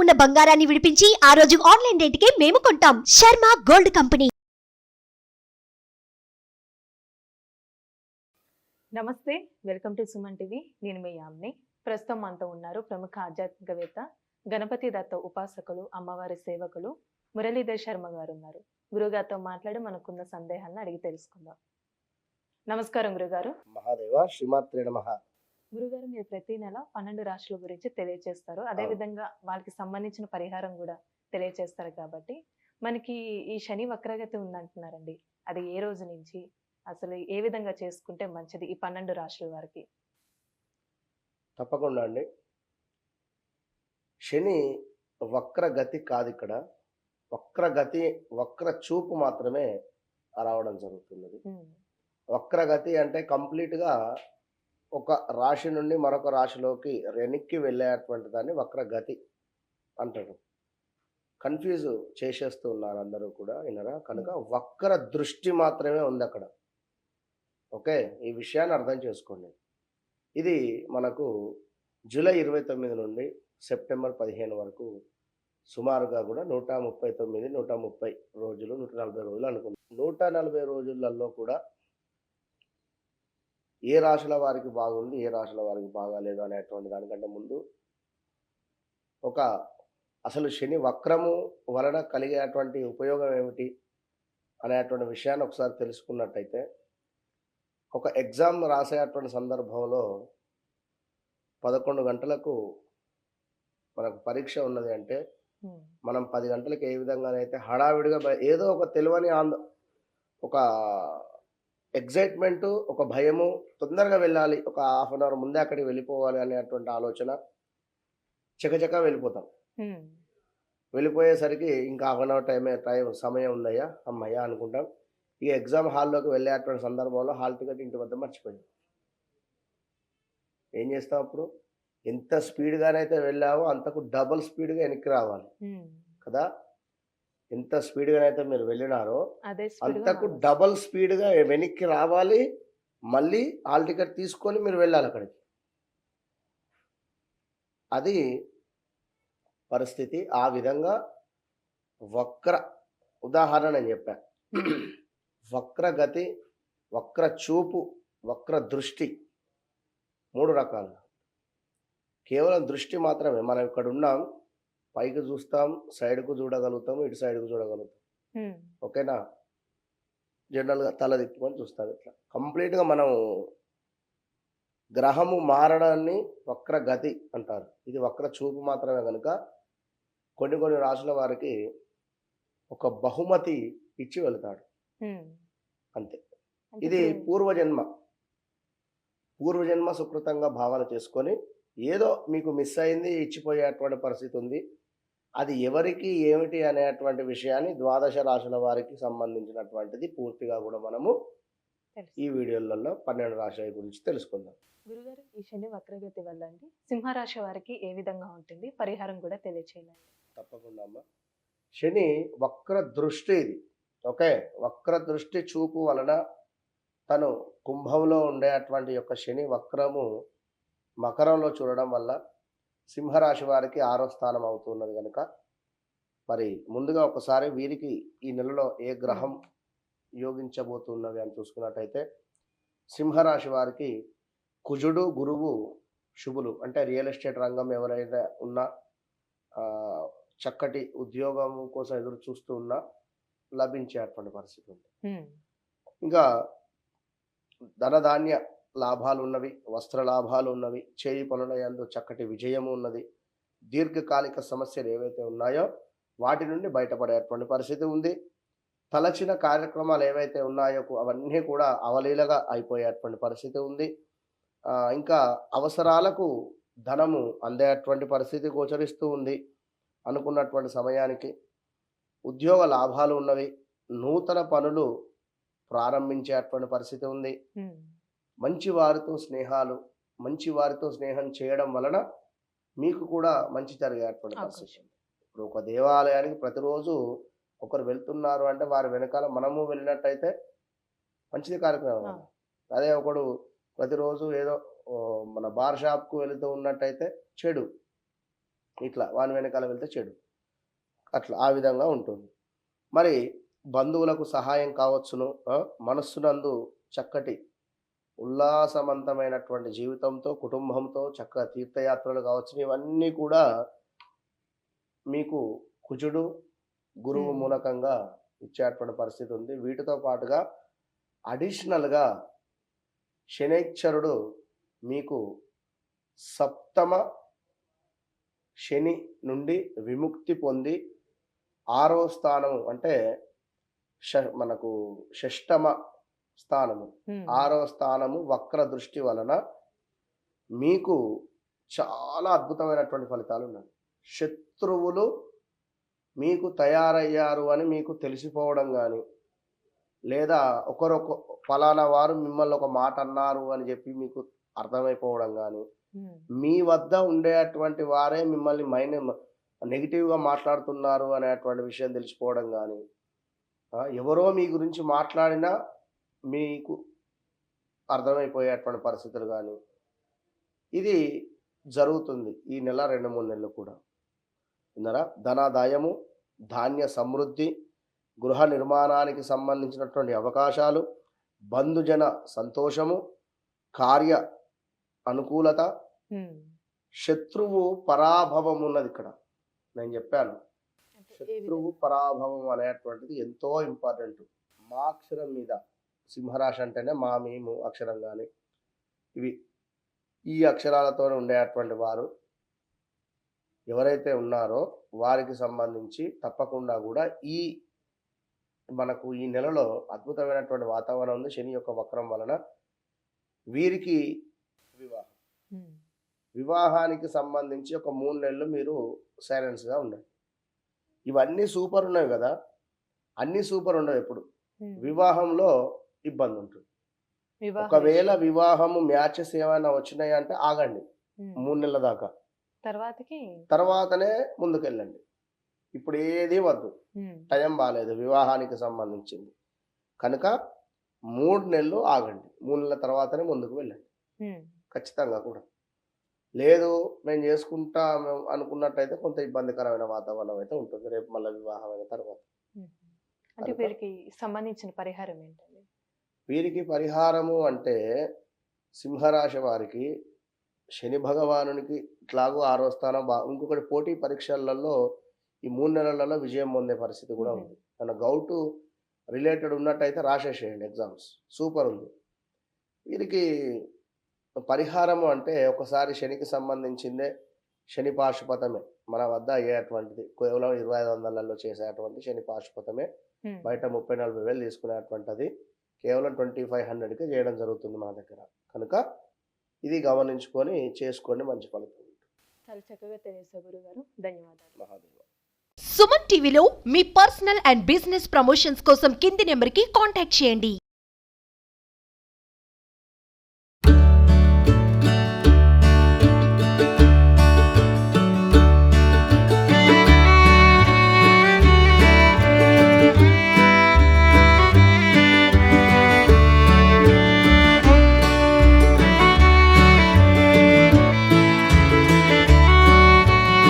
ఉన్న బంగారాన్ని విడిపించి ఆ రోజు ఆన్లైన్ రేటుకే మేము కొంటాం. Sharma gold company. నమస్తే, వెల్కమ్ టు సుమన్ టీవీ. నేను మీ యామ్ని. ప్రస్తుతం మనతో ఉన్నారు ప్రముఖ ఆధ్యాత్మికవేత్త, గణపతి దత్త ఉపాసకులు, అమ్మవారి సేవకులు మురళీధర్ శర్మ గారు ఉన్నారు. గురుగారితో మాట్లాడి మనకున్న సందేహాలను అడిగి తెలుసుకుందాం. నమస్కారం గురుగారు. మహాదేవ శ్రీమాత్రే నమః. గురుగారు, మీరు ప్రతి నెల 12 రాశుల గురించి తెలియజేస్తారు. అదే విధంగా వాళ్ళకి సంబంధించిన పరిహారం కూడా తెలియజేస్తారు. కాబట్టి మనకి ఈ శని వక్రగతి ఉందంటున్నారండి, అది ఏ రోజు నుంచి, అసలు ఏ విధంగా చేసుకుంటే మంచిది ఈ 12 రాశుల వారికి? తప్పకుండా అండి. శని వక్రగతి కాదు, ఇక్కడ వక్రగతి, వక్ర చూపు మాత్రమే రావడం జరుగుతున్నది. వక్రగతి అంటే కంప్లీట్గా ఒక రాశి నుండి మరొక రాశిలోకి వెనక్కి వెళ్ళేటువంటి దాన్ని వక్రగతి అంటారు. కన్ఫ్యూజ్ చేసేస్తూ ఉన్నారు అందరూ కూడా, వినరా? కనుక వక్ర దృష్టి మాత్రమే ఉంది అక్కడ. ఓకే, ఈ విషయాన్ని అర్థం చేసుకోండి. ఇది మనకు జూలై 29 నుండి సెప్టెంబర్ 15 వరకు సుమారుగా కూడా 139, 130 రోజులు, 140 రోజులు అనుకుంటాం. 140 రోజులలో కూడా ఏ రాశుల వారికి బాగుంది, ఏ రాశుల వారికి బాగాలేదు అనేటువంటి దానికంటే ముందు అసలు శని వక్రము వలన కలిగేటువంటి ఉపయోగం ఏమిటి అనేటువంటి విషయాన్ని ఒకసారి తెలుసుకున్నట్టయితే, ఒక ఎగ్జామ్ రాసేటువంటి సందర్భంలో 11 గంటలకు మనకు పరీక్ష ఉన్నది అంటే, మనం 10 గంటలకు ఏ విధంగానైతే హడావిడిగా ఏదో ఒక తెలియని ఒక ఎగ్జైట్మెంటు, ఒక భయము, తొందరగా వెళ్ళాలి, ఒక హాఫ్ అన్ అవర్ ముందే అక్కడికి వెళ్ళిపోవాలి అనేటువంటి ఆలోచన, చకచకా వెళ్ళిపోతాం. వెళ్ళిపోయేసరికి ఇంకా హాఫ్ అన్ అవర్ సమయం ఉందయ్యా, అమ్మయ్యా అనుకుంటాం. ఈ ఎగ్జామ్ హాల్లోకి వెళ్ళేటువంటి సందర్భంలో హాల్ టికెట్ ఇంటి వద్ద మర్చిపోయింది. ఏం చేస్తాం అప్పుడు? ఎంత స్పీడ్గానైతే వెళ్ళావో అంతకు డబుల్ స్పీడ్గా వెనక్కి రావాలి కదా. ఎంత స్పీడ్గానైతే మీరు వెళ్ళినారో అంతకు డబుల్ స్పీడ్గా వెనక్కి రావాలి. మళ్ళీ హాల్ టికెట్ తీసుకొని మీరు వెళ్ళాలి అక్కడికి. అది పరిస్థితి. ఆ విధంగా వక్ర ఉదాహరణ నేను చెప్పా. వక్రగతి, వక్ర చూపు, వక్ర దృష్టి 3 రకాలు. కేవలం దృష్టి మాత్రమే. మనం ఇక్కడ ఉన్నాం, పైకి చూస్తాం, సైడ్కు చూడగలుగుతాం, ఇటు సైడ్కు చూడగలుగుతాం. ఓకేనా? జనరల్గా తల తిప్పుకొని చూస్తాం. ఇట్లా కంప్లీట్గా మనం గ్రహము మారడాన్ని వక్రగతి అంటారు. ఇది వక్ర చూపు మాత్రమే. కనుక కొన్ని రాశుల వారికి ఒక బహుమతి ఇచ్చి వెళతాడు అంతే. ఇది పూర్వజన్మ సుకృతంగా భావన చేసుకొని ఏదో మీకు మిస్ అయింది, ఇచ్చిపోయేటువంటి పరిస్థితి ఉంది. అది ఎవరికి ఏమిటి అనేటువంటి విషయాన్ని ద్వాదశ రాశుల వారికి సంబంధించినటువంటిది పూర్తిగా కూడా మనము ఈ వీడియోలలో 12 రాశుల గురించి తెలుసుకుందాం. గురుగారు, ఈ శని వక్రగతి వల్ల అండి సింహరాశి వారికి ఏ విధంగా ఉంటుంది, పరిహారం కూడా తెలియచేయండి. తప్పకుండా అమ్మ. శని వక్ర దృష్టి ఇది. ఓకే, వక్ర దృష్టి చూపు వలన తను కుంభంలో ఉండేటువంటి యొక్క శని వక్రము మకరంలో చూడడం వల్ల సింహరాశి వారికి 6వ స్థానం అవుతున్నది. కనుక మరి ముందుగా ఒకసారి వీరికి ఈ నెలలో ఏ గ్రహం యోగించబోతున్నవి అని చూసుకున్నట్టయితే, సింహరాశి వారికి కుజుడు, గురువు శుభులు. అంటే రియల్ ఎస్టేట్ రంగం ఎవరైనా ఉన్నా, చక్కటి ఉద్యోగం కోసం ఎదురు చూస్తూ ఉన్నా లభించేటువంటి పరిస్థితి ఉంది. ఇంకా ధనధాన్య లాభాలు ఉన్నవి, వస్త్ర లాభాలు ఉన్నవి, చేయి పనుల యందు చక్కటి విజయము ఉన్నది. దీర్ఘకాలిక సమస్యలు ఏవైతే ఉన్నాయో వాటి నుండి బయటపడేటువంటి పరిస్థితి ఉంది. తలచిన కార్యక్రమాలు ఏవైతే ఉన్నాయో అవన్నీ కూడా అవలీలగా అయిపోయేటువంటి పరిస్థితి ఉంది. ఇంకా అవసరాలకు ధనము అందేటువంటి పరిస్థితి గోచరిస్తూ ఉంది. అనుకున్నటువంటి సమయానికి ఉద్యోగ లాభాలు ఉన్నవి. నూతన పనులు ప్రారంభించేటువంటి పరిస్థితి ఉంది. మంచి వారితో స్నేహం చేయడం వలన మీకు కూడా మంచి జరిగేటువంటి పరిస్థితి. ఇప్పుడు ఒక దేవాలయానికి ప్రతిరోజు ఒకరు వెళ్తున్నారు అంటే వారి వెనకాల మనము వెళ్ళినట్టయితే మంచిది కార్యక్రమం. అదే ఒకడు ప్రతిరోజు ఏదో మన బార్ షాప్కు వెళుతూ ఉన్నట్టయితే చెడు. ఇట్లా వాని వెనకాల వెళ్తే చెడు, అట్లా ఆ విధంగా ఉంటుంది. మరి బంధువులకు సహాయం కావచ్చును, మనస్సునందు చక్కటి ఉల్లాసవంతమైనటువంటి జీవితంతో కుటుంబంతో చక్కగా తీర్థయాత్రలు కావచ్చును. ఇవన్నీ కూడా మీకు కుజుడు గురువు మూలకంగా ఇచ్చేటువంటి పరిస్థితి ఉంది. వీటితో పాటుగా అడిషనల్గా శనైశ్వరుడు మీకు సప్తమ శని నుండి విముక్తి పొంది 6వ స్థానము అంటే మనకు షష్టమ స్థానము 6వ స్థానము వక్ర దృష్టి వలన మీకు చాలా అద్భుతమైనటువంటి ఫలితాలు ఉన్నాయి. శత్రువులు మీకు తయారయ్యారు అని మీకు తెలిసిపోవడం కానీ, లేదా ఒకరొక ఫలానా వారు మిమ్మల్ని ఒక మాట అన్నారు అని చెప్పి మీకు అర్థమైపోవడం కానీ, మీ వద్ద ఉండేటువంటి వారే మిమ్మల్ని నెగిటివ్గా మాట్లాడుతున్నారు అనేటువంటి విషయం తెలిసిపోవడం కానీ, ఎవరో మీ గురించి మాట్లాడినా మీకు అర్థమైపోయేటువంటి పరిస్థితులు కానీ ఇది జరుగుతుంది ఈ నెల 2-3 నెలలు కూడా. విన్నారా? ధనాదాయము, ధాన్య సమృద్ధి, గృహ నిర్మాణానికి సంబంధించినటువంటి అవకాశాలు, బంధుజన సంతోషము, కార్య అనుకూలత, శత్రువు పరాభవం ఉన్నది ఇక్కడ. నేను చెప్పాను శత్రువు పరాభవం అనేటువంటిది ఎంతో ఇంపార్టెంట్. మా అక్షరం మీద సింహరాశి అంటేనే మా మేము అక్షరం కానీ ఇవి ఈ అక్షరాలతో ఉండేటువంటి వారు ఎవరైతే ఉన్నారో వారికి సంబంధించి తప్పకుండా కూడా మనకు ఈ నెలలో అద్భుతమైనటువంటి వాతావరణం ఉంది. శని యొక్క వక్రం వలన వీరికి వివాహానికి సంబంధించి ఒక 3 నెలలు మీరు సైలెన్స్గా ఉండండి. ఇవన్నీ సూపర్ ఉన్నాయి కదా, అన్ని సూపర్ ఉండవు. ఎప్పుడు వివాహంలో ఇబ్బంది ఉంటుంది. ఒకవేళ వివాహము మ్యాచెస్ ఏమైనా వచ్చినాయి అంటే ఆగండి 3 నెలల దాకా, తర్వాతనే ముందుకెళ్ళండి. ఇప్పుడు ఏది వద్దు, టైం బాగాలేదు వివాహానికి సంబంధించింది కనుక 3 నెలలు ఆగండి. 3 నెలల తర్వాతనే ముందుకు వెళ్ళండి ఖచ్చితంగా కూడా. లేదు మేము చేసుకుంటాం అనుకున్నట్టయితే కొంత ఇబ్బందికరమైన వాతావరణం అయితే ఉంటుంది రేపు మళ్ళీ వివాహం అయిన తర్వాత. అంటే వీరికి సంబంధించిన పరిహారం ఏంటండి? వీరికి పరిహారము అంటే సింహరాశి వారికి శని భగవానునికి ఇట్లాగూ 6వ స్థానం ఇంకొకటి పోటీ పరీక్షలలో ఈ 3 నెలలలో విజయం పొందే పరిస్థితి కూడా ఉంది. మన గౌటు రిలేటెడ్ ఉన్నట్టయితే రాసేసేయండి, ఎగ్జామ్స్ సూపర్ ఉంది. వీరికి పరిహారము అంటే ఒకసారి శనికి సంబంధించిందే శని పాశుపతమే మన వద్ద అయ్యేటువంటిది. కేవలం 2500 చేసేటువంటి శని పాశుపతమే బయట 30-40 వేలు తీసుకునేటువంటిది కేవలం 2500కి చేయడం జరుగుతుంది మన దగ్గర. కనుక ఇది గమనించుకొని చేసుకోండి, మంచి ఫలితం ఉంటుంది. చాలా చక్కగా తెలియజేశారు గురుగారు, ధన్యవాదాలు. మహాదేవ. సుమన్ టీవీలో మీ పర్సనల్ అండ్ బిజినెస్ ప్రమోషన్స్ కోసం కింది నెంబర్కి కాంటాక్ట్ చేయండి.